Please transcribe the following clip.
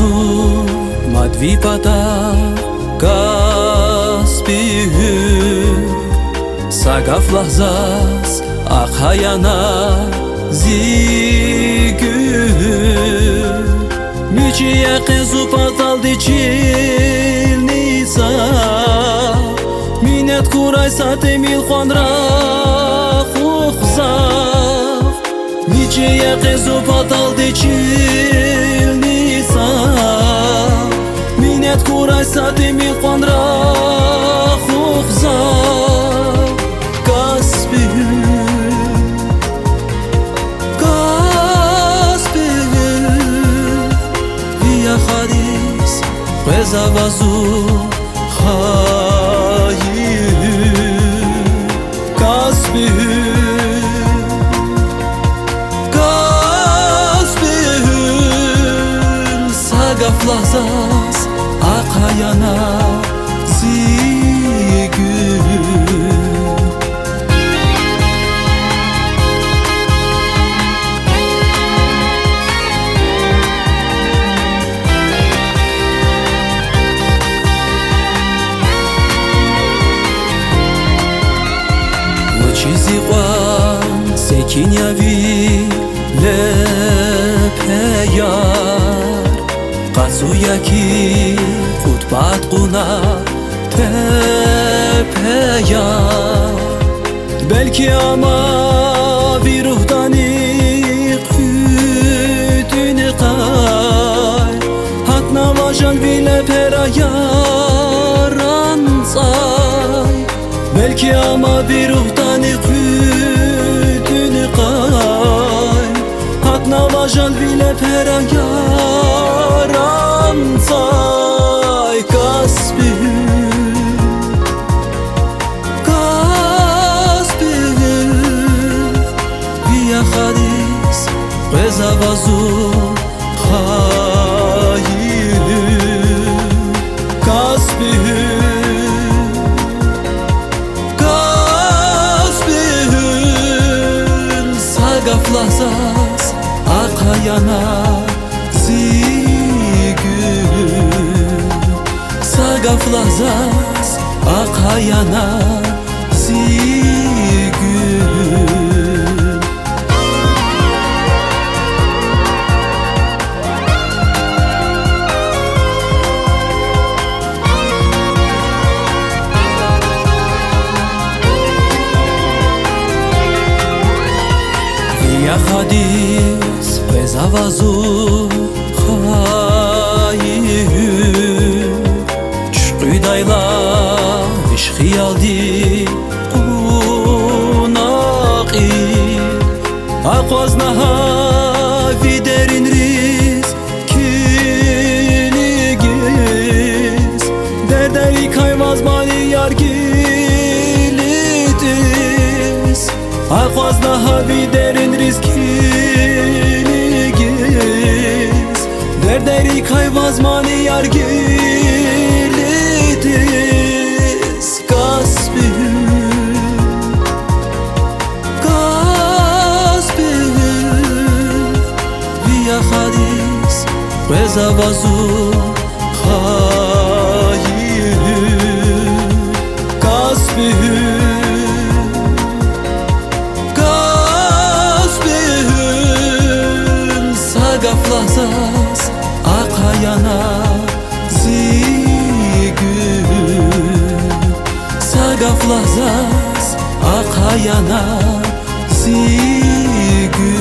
вазу мадви пата каспи сагав лахзас ахаяна зигü Мичия кезу паталди чилница Минет курай сате мил хонра хухзав Мичия кезу паталди чилница Минет курай сате мил хонра хухзав Каспи Завазу хайи Каспи Сагав лазас акаяна зигü Чизиqvan sekinyavi lepeyar Qazuyaki qutbat quna tepeyar Belki ama bir ruhdani qütüni qay Hatna vajan bile perayar ansay Belki ama bir ruhtani qütüni qay Hatna vajan bile perayar ansay Kasbi Via hadis Bezavazu hayir Kasbi Sagaf lahzas akayana zigü Sagaf lahzas akayana zigü Ya hadis bezavazu hayı Çüqüdayla işxiyaldi qunaqi Aqvaznaha viderin riz kiligiz Derdeli kayvaz mali yargilidiz Aqvaznaha viderin rizkiligiz Derderi kayvaz mani yargilidiz Kasbi Via hadis Bezavazu hayir Kasbi Sagaf lahzas akayana zigü Sagaf lahzas akayana zigü